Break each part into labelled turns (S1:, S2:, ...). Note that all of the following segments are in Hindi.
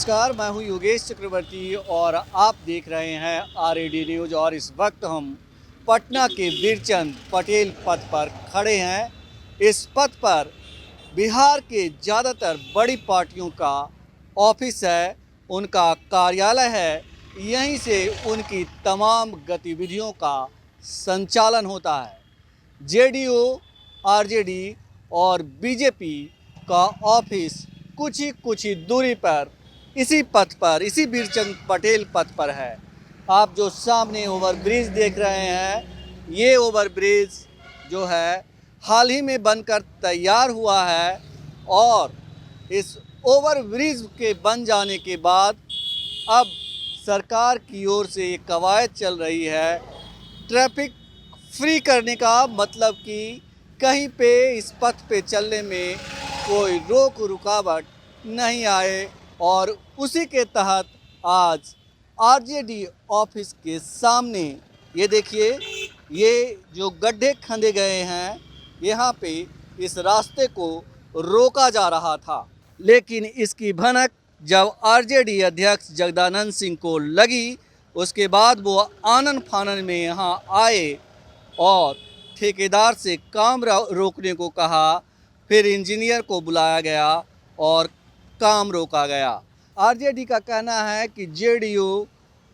S1: नमस्कार, मैं हूं योगेश चक्रवर्ती और आप देख रहे हैं आरएडी न्यूज़। और इस वक्त हम पटना के वीरचंद पटेल पथ पर खड़े हैं। इस पथ पर बिहार के ज़्यादातर बड़ी पार्टियों का ऑफिस है, उनका कार्यालय है। यहीं से उनकी तमाम गतिविधियों का संचालन होता है। जेडीयू, आरजेडी और बीजेपी का ऑफिस कुछ ही दूरी पर इसी पथ पर, इसी वीरचंद पटेल पथ पर है। आप जो सामने ओवरब्रिज देख रहे हैं, ये ओवरब्रिज जो है हाल ही में बनकर तैयार हुआ है। और इस ओवरब्रिज के बन जाने के बाद अब सरकार की ओर से ये कवायद चल रही है ट्रैफिक फ्री करने का, मतलब कि कहीं पे इस पथ पे चलने में कोई रोक रुकावट नहीं आए। और उसी के तहत आज आरजेडी ऑफिस के सामने ये देखिए, ये जो गड्ढे खंदे गए हैं, यहाँ पे इस रास्ते को रोका जा रहा था। लेकिन इसकी भनक जब आरजेडी अध्यक्ष जगदानंद सिंह को लगी, उसके बाद वो आनन फानन में यहाँ आए और ठेकेदार से काम रोकने को कहा। फिर इंजीनियर को बुलाया गया और काम रोका गया। आरजेडी का कहना है कि जेडीयू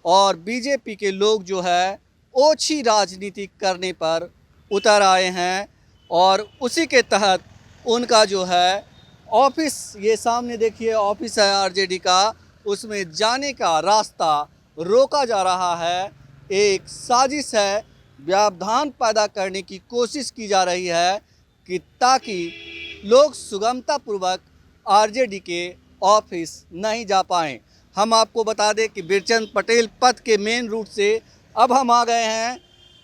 S1: और बीजेपी के लोग जो है ओछी राजनीति करने पर उतर आए हैं और उसी के तहत उनका जो है ऑफिस, ये सामने देखिए ऑफिस है आरजेडी का, उसमें जाने का रास्ता रोका जा रहा है। एक साजिश है, व्यवधान पैदा करने की कोशिश की जा रही है कि ताकि लोग सुगमतापूर्वक आरजेडी के ऑफिस नहीं जा पाएँ। हम आपको बता दें कि वीरचंद पटेल पथ के मेन रूट से अब हम आ गए हैं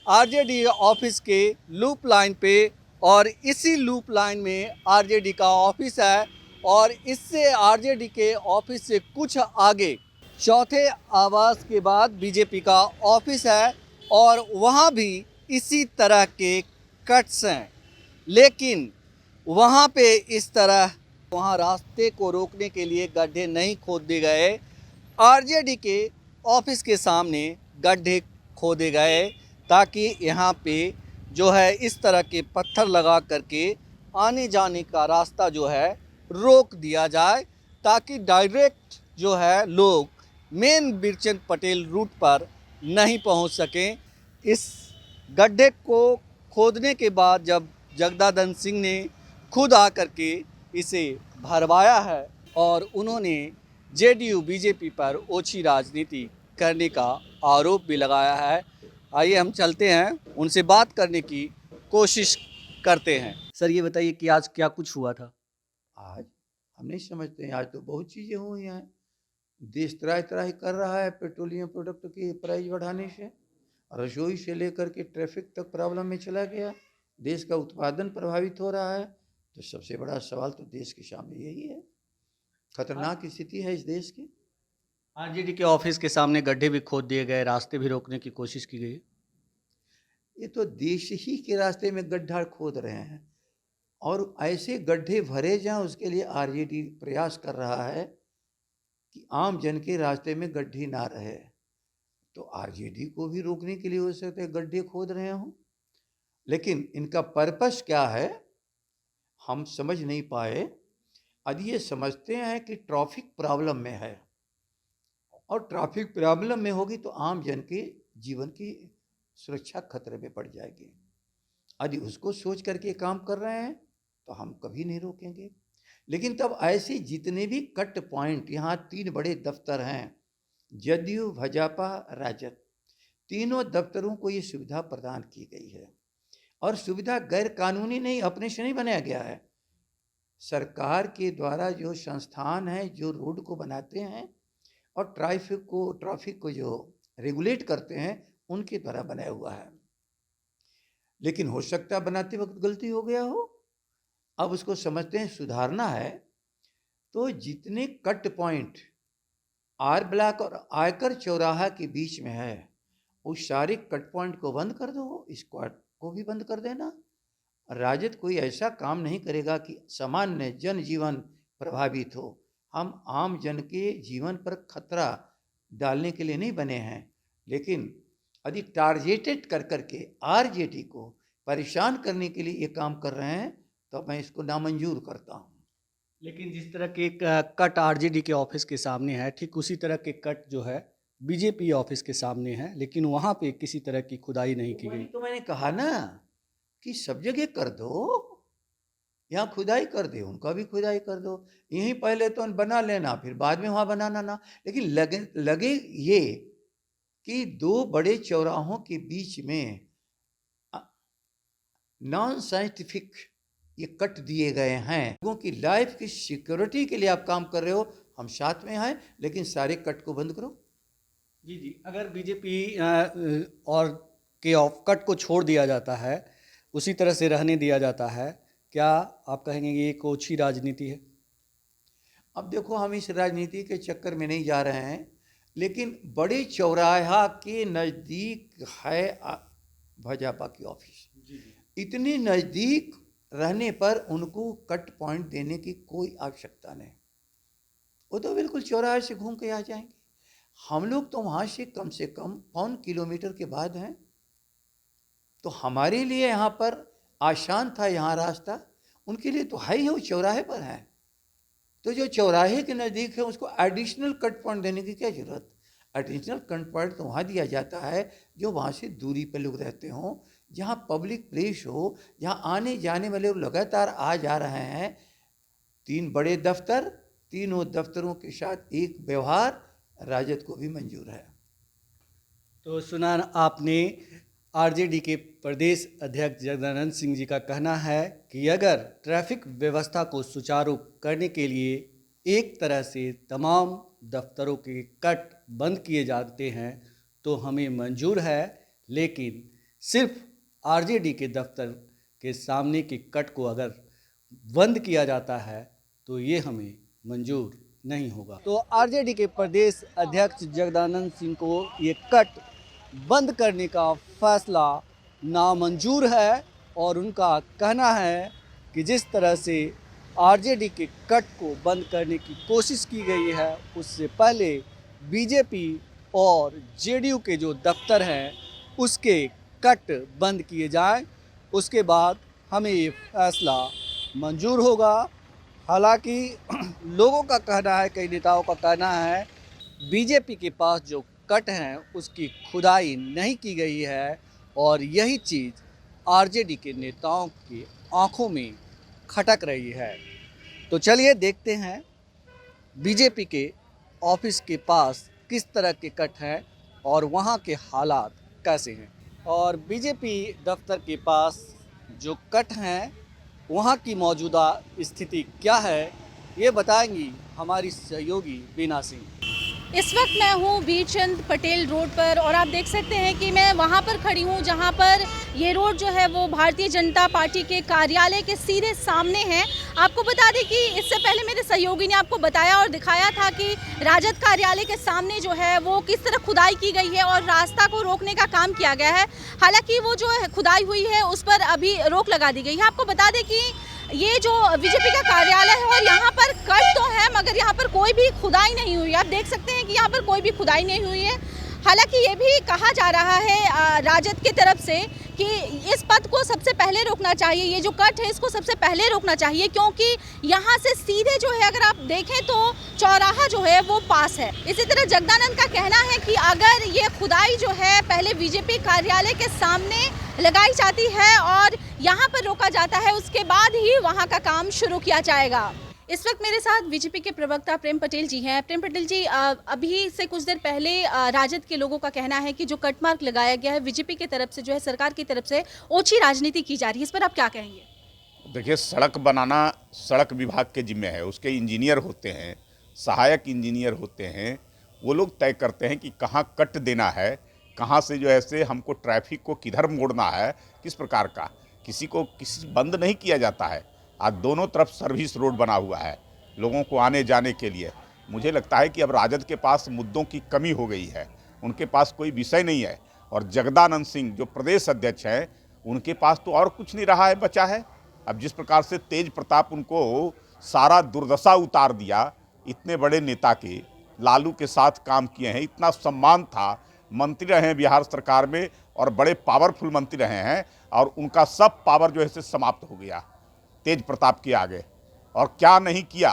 S1: आरजेडी ऑफिस के लूप लाइन पे। और इसी लूप लाइन में आरजेडी का ऑफिस है और इससे आरजेडी के ऑफिस से कुछ आगे चौथे आवास के बाद बीजेपी का ऑफिस है और वहाँ भी इसी तरह के कट्स हैं। लेकिन वहाँ पे इस तरह वहाँ रास्ते को रोकने के लिए गड्ढे नहीं खोद दिए गए। आरजेडी के ऑफिस के सामने गड्ढे खोदे गए ताकि यहाँ पे जो है इस तरह के पत्थर लगा करके आने जाने का रास्ता जो है रोक दिया जाए, ताकि डायरेक्ट जो है लोग मेन वीरचंद पटेल रूट पर नहीं पहुंच सकें। इस गड्ढे को खोदने के बाद जब जगदानंद सिंह ने खुद आकर के इसे भरवाया है और उन्होंने जेडीयू बीजेपी पर ओछी राजनीति करने का आरोप भी लगाया है। आइए हम चलते हैं, उनसे बात करने की कोशिश करते हैं। सर, ये बताइए कि आज क्या कुछ हुआ था?
S2: आज हम नहीं समझते हैं। आज तो बहुत चीज़ें हुई हैं। देश त्राही त्राही कर रहा है पेट्रोलियम प्रोडक्ट की प्राइस बढ़ाने से, रसोई से लेकर के ट्रैफिक तक प्रॉब्लम में चला गया। देश का उत्पादन प्रभावित हो रहा है। तो सबसे बड़ा सवाल तो देश के सामने यही है। खतरनाक स्थिति है इस देश की।
S1: आरजेडी के ऑफिस के सामने गड्ढे भी खोद दिए गए, रास्ते भी रोकने की कोशिश की गई।
S2: ये तो देश ही के रास्ते में गड्ढा खोद रहे हैं और ऐसे गड्ढे भरे जाएं, उसके लिए आरजेडी प्रयास कर रहा है कि आम जन के रास्ते में गड्ढे ना रहे। तो आरजेडी को भी रोकने के लिए हो सकता है गड्ढे खोद रहे हों, लेकिन इनका पर्पस क्या है हम समझ नहीं पाए। यदि ये समझते हैं कि ट्रैफिक प्रॉब्लम में है और ट्रैफिक प्रॉब्लम में होगी तो आम जन के जीवन की सुरक्षा खतरे में पड़ जाएगी, यदि उसको सोच करके काम कर रहे हैं तो हम कभी नहीं रोकेंगे। लेकिन तब ऐसे जितने भी कट पॉइंट, यहाँ 3 बड़े दफ्तर हैं, जदयू, भाजपा, राजद, तीनों दफ्तरों को ये सुविधा प्रदान की गई है। और सुविधा गैर कानूनी नहीं, अपने से नहीं बनाया गया है। सरकार के द्वारा जो संस्थान है जो रोड को बनाते हैं और ट्रैफिक को जो रेगुलेट करते हैं, उनके द्वारा बनाया हुआ है। लेकिन हो सकता है बनाते वक्त गलती हो गया हो, अब उसको समझते हैं सुधारना है। तो जितने कट पॉइंट आर ब्लॉक और आयकर चौराहा के बीच में है, उस सारे कट पॉइंट को बंद कर दो, स्क्वाड को भी बंद कर देना। राजद कोई ऐसा काम नहीं करेगा कि सामान्य जनजीवन प्रभावित हो। हम आम जन के जीवन पर खतरा डालने के लिए नहीं बने हैं, लेकिन यदि टारगेटेड कर करके आरजेडी को परेशान करने के लिए ये काम कर रहे हैं तो मैं इसको नामंजूर करता हूँ।
S1: लेकिन जिस तरह के कट आरजेडी के ऑफिस के सामने है, ठीक उसी तरह के कट जो है बीजेपी ऑफिस के सामने है, लेकिन वहाँ पे किसी तरह की खुदाई नहीं की
S2: वही
S1: गई।
S2: तो मैंने कहा ना कि सब जगह कर दो, यहाँ खुदाई कर दे, उनका भी खुदाई कर दो, यहीं पहले तो बना लेना, फिर बाद में वहाँ बनाना ना। लेकिन लगे ये कि दो बड़े चौराहों के बीच में नॉन साइंटिफिक ये कट दिए गए हैं। लोगों की लाइफ की सिक्योरिटी के लिए आप काम कर रहे हो, हम साथ में हैं, लेकिन सारे कट को बंद करो।
S1: जी जी, अगर बीजेपी और के ऑफ कट को छोड़ दिया जाता है, उसी तरह से रहने दिया जाता है, क्या आप कहेंगे ये एक ओछी राजनीति है?
S2: अब देखो, हम इस राजनीति के चक्कर में नहीं जा रहे हैं, लेकिन बड़े चौराहा के नज़दीक है भाजपा की ऑफिस। इतने नज़दीक रहने पर उनको कट पॉइंट देने की कोई आवश्यकता नहीं, वो तो बिल्कुल चौराहे से घूम के आ जाएंगे। हम लोग तो वहाँ से कम 5 किलोमीटर के बाद हैं, तो हमारे लिए यहाँ पर आसान था यहाँ रास्ता, उनके लिए तो है ही, वो चौराहे पर है। तो जो चौराहे के नज़दीक है उसको एडिशनल कट पॉइंट देने की क्या ज़रूरत? एडिशनल कट पॉइंट तो वहाँ दिया जाता है जो वहाँ से दूरी पर लोग रहते हों, जहाँ पब्लिक प्लेस हो, जहाँ आने जाने वाले लोग लगातार आ जा रहे हैं। 3 बड़े दफ्तर, तीनों दफ्तरों के साथ एक व्यवहार राजद को भी मंजूर है।
S1: तो सुना आपने, आरजेडी के प्रदेश अध्यक्ष जगदानंद सिंह जी का कहना है कि अगर ट्रैफिक व्यवस्था को सुचारू करने के लिए एक तरह से तमाम दफ्तरों के कट बंद किए जाते हैं तो हमें मंजूर है, लेकिन सिर्फ आरजेडी के दफ्तर के सामने के कट को अगर बंद किया जाता है तो ये हमें मंजूर नहीं होगा। तो आरजेडी के प्रदेश अध्यक्ष जगदानंद सिंह को ये कट बंद करने का फैसला नामंजूर है और उनका कहना है कि जिस तरह से आरजेडी के कट को बंद करने की कोशिश की गई है, उससे पहले बीजेपी और जेडीयू के जो दफ्तर हैं उसके कट बंद किए जाएं, उसके बाद हमें ये फैसला मंजूर होगा। हालांकि लोगों का कहना है, कई नेताओं का कहना है, बीजेपी के पास जो कट हैं उसकी खुदाई नहीं की गई है और यही चीज़ आरजेडी के नेताओं की आंखों में खटक रही है। तो चलिए देखते हैं बीजेपी के ऑफिस के पास किस तरह के कट हैं और वहाँ के हालात कैसे हैं, और बीजेपी दफ्तर के पास जो कट हैं वहाँ की मौजूदा स्थिति क्या है, ये बताएंगी हमारी सहयोगी बीना सिंह।
S3: इस वक्त मैं हूँ वीरचंद पटेल रोड पर और आप देख सकते हैं कि मैं वहाँ पर खड़ी हूँ जहाँ पर ये रोड जो है वो भारतीय जनता पार्टी के कार्यालय के सीधे सामने है। आपको बता दें कि इससे पहले मेरे सहयोगी ने आपको बताया और दिखाया था कि राजद कार्यालय के सामने जो है वो किस तरह खुदाई की गई है और रास्ता को रोकने का काम किया गया है। हालांकि वो जो खुदाई हुई है उस पर अभी रोक लगा दी गई है। आपको बता दें कि ये जो बीजेपी का कार्यालय है और यहाँ पर कट तो है मगर यहाँ पर कोई भी खुदाई नहीं हुई। आप देख सकते हैं कि यहाँ पर कोई भी खुदाई नहीं हुई है। हालांकि ये भी कहा जा रहा है राजद की तरफ से कि इस पथ को सबसे पहले रोकना चाहिए, ये जो कट है इसको सबसे पहले रोकना चाहिए, क्योंकि यहाँ से सीधे जो है अगर आप देखें तो चौराहा जो है वो पास है। इसी तरह जगदानंद का कहना है कि अगर ये खुदाई जो है पहले बीजेपी कार्यालय के सामने लगाई जाती है और यहाँ पर रोका जाता है, उसके बाद ही वहाँ का काम शुरू किया जाएगा। इस वक्त मेरे साथ बीजेपी के प्रवक्ता प्रेम पटेल जी हैं। प्रेम पटेल जी, अभी से कुछ देर पहले राजद के लोगों का कहना है कि जो कट मार्क लगाया गया है बीजेपी की तरफ से, जो है सरकार की तरफ से ओछी राजनीति की जा रही है, इस पर आप क्या कहेंगे?
S4: देखिए, सड़क बनाना सड़क विभाग के जिम्मे है, उसके इंजीनियर होते हैं, सहायक इंजीनियर होते हैं, वो लोग तय करते हैं कि कहाँ कट देना है, कहाँ से जो है से हमको ट्रैफिक को किधर मोड़ना है, किस प्रकार का। किसी को किसी बंद नहीं किया जाता है। आज दोनों तरफ सर्विस रोड बना हुआ है लोगों को आने जाने के लिए। मुझे लगता है कि अब राजद के पास मुद्दों की कमी हो गई है, उनके पास कोई विषय नहीं है। और जगदानंद सिंह जो प्रदेश अध्यक्ष हैं, उनके पास तो और कुछ नहीं रहा है, बचा है। अब जिस प्रकार से तेज प्रताप उनको सारा दुर्दशा उतार दिया, इतने बड़े नेता के, लालू के साथ काम किए हैं, इतना सम्मान था, मंत्री रहे हैं बिहार सरकार में और बड़े पावरफुल मंत्री रहे हैं, और उनका सब पावर जो है से समाप्त हो गया तेज प्रताप के आगे। और क्या नहीं किया,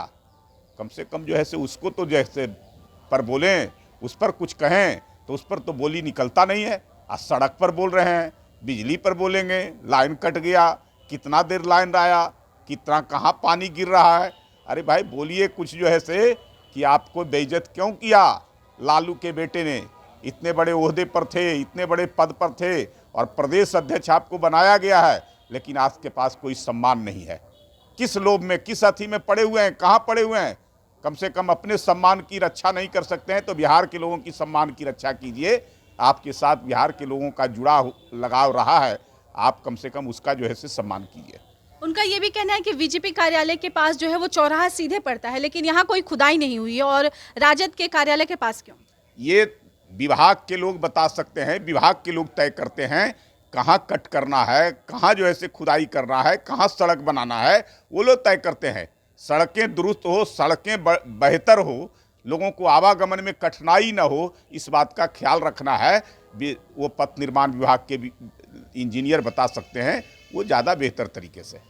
S4: कम से कम जो है से उसको तो जैसे पर बोलें, उस पर कुछ कहें तो उस पर तो बोली निकलता नहीं है। आज सड़क पर बोल रहे हैं, बिजली पर बोलेंगे, लाइन कट गया, कितना देर लाइन रहा, कितना कहाँ पानी गिर रहा है। अरे भाई बोलिए कुछ जो है से कि आपको बेइज्जत क्यों किया लालू के बेटे ने? इतने बड़े ओहदे पर थे, इतने बड़े पद पर थे और प्रदेश अध्यक्ष आपको बनाया गया है, लेकिन आपके पास कोई सम्मान नहीं है। किस लोभ में, किस अथी में पड़े हुए हैं, कहाँ पड़े हुए हैं? कम से कम अपने सम्मान की रक्षा नहीं कर सकते हैं तो बिहार के लोगों की सम्मान की रक्षा कीजिए। आपके साथ बिहार के लोगों का लगाव रहा है, आप कम से कम उसका जो है से सम्मान कीजिए।
S3: उनका ये भी कहना है कि बीजेपी कार्यालय के पास जो है वो चौराहा सीधे पड़ता है, लेकिन यहाँ कोई खुदाई नहीं हुई है, और राजद के कार्यालय के पास क्यों?
S4: ये विभाग के लोग बता सकते हैं, विभाग के लोग तय करते हैं कहाँ कट करना है, कहाँ जो है से खुदाई करना है, कहाँ सड़क बनाना है, वो लोग तय करते हैं। सड़कें दुरुस्त हो, सड़कें बेहतर हो, लोगों को आवागमन में कठिनाई न हो, इस बात का ख्याल रखना है। वो पथ निर्माण विभाग के इंजीनियर बता सकते हैं, वो ज़्यादा बेहतर तरीके से।